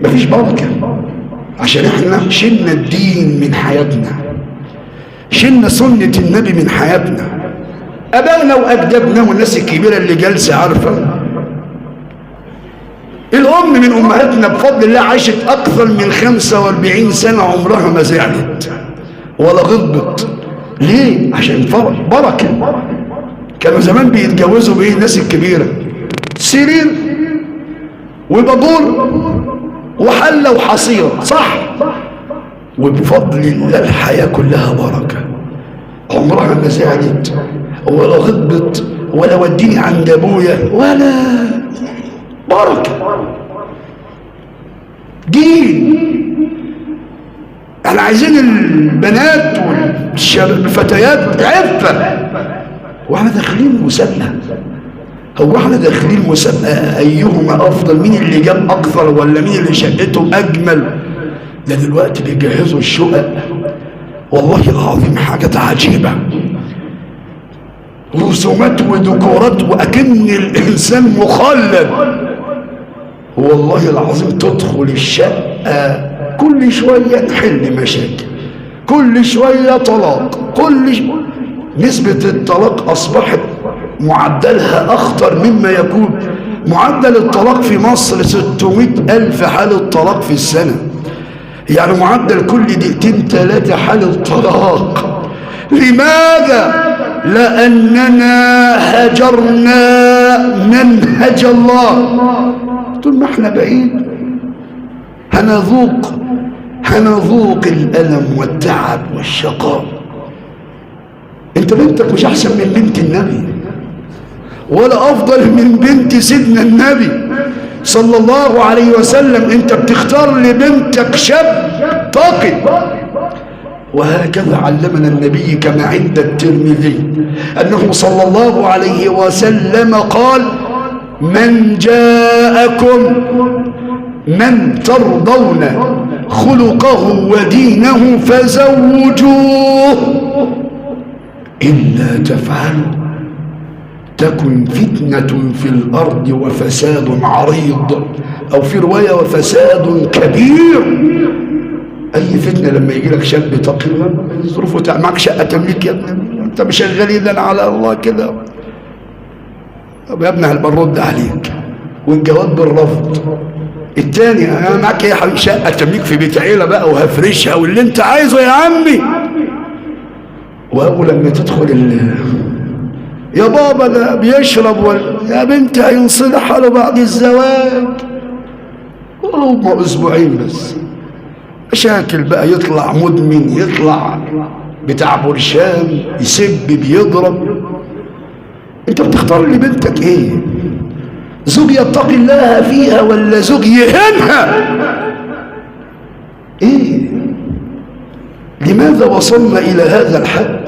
مفيش بركة، عشان احنا شلنا الدين من حياتنا، شلنا سنة النبي من حياتنا. أبائنا وأجدادنا والناس الكبيرة اللي جالسة عارفة، الأم من أمهاتنا بفضل الله عاشت أكثر من 45 سنة عمرها ما زعلت ولا غضبت. ليه؟ عشان بركة. كانوا زمان بيتجوزوا بإيه الناس الكبيرة؟ سرير وبابور وحلة وحصيرة، صح؟ وبفضل الله الحياة كلها بركة، عمرها ما زعلت ولا غضبت ولا وديني عند ابويا ولا بركة. دين. احنا عايزين البنات والفتيات عفة، واحنا داخلين مسابقة. هو احنا داخلين مسابقة ايهما افضل، مين اللي جاب اكثر ولا مين اللي شقته اجمل؟ ده دلوقتي بيجهزوا الشقق والله العظيم حاجة عجيبة، رسومات وديكورات وأكن الإنسان مخلد. والله العظيم تدخل الشقة كل شوية نحل مشاكل، كل شوية طلاق، نسبة الطلاق أصبحت معدلها أخطر مما يكون. معدل الطلاق في مصر 600,000 حالة طلاق في السنة، يعني معدل كل دقيقتين 3 حالة طلاق. لماذا؟ لأننا هجرنا منهج الله. طول ما احنا بعيد هنذوق الألم والتعب والشقاء. انت بنتك مش أحسن من بنت النبي ولا أفضل من بنت سيدنا النبي صلى الله عليه وسلم. انت بتختار لبنتك شاب تقي. وهكذا علمنا النبي كما عند الترمذي أنه صلى الله عليه وسلم قال: من جاءكم من ترضون خلقه ودينه فزوجوه، إلا تفعلوا تكن فتنة في الأرض وفساد عريض، أو في رواية وفساد كبير. أي فتنة لما يجي لك شاب تقي ظروفه معك شقة تملك، يا ابني أنت مش شغالين لنا على الله كده. طب يا ابني هنرد عليك، والجواب بالرفض. التاني: أنا معك يا حبيبي شقة تملك في بيت عيلة بقى وهفرشها واللي أنت عايزه يا عمي. وأول لما تدخل يا بابا ده بيشرب، يا بنت هينصلح له بعد الزواج، هم أسبوعين بس مشاكل بقى. يطلع مدمن، يطلع بتاع برشام، يسب، بيضرب. انت بتختار لبنتك ايه؟ زوج يتقي الله فيها ولا زوج يهنها؟ ايه؟ لماذا وصلنا الى هذا الحد؟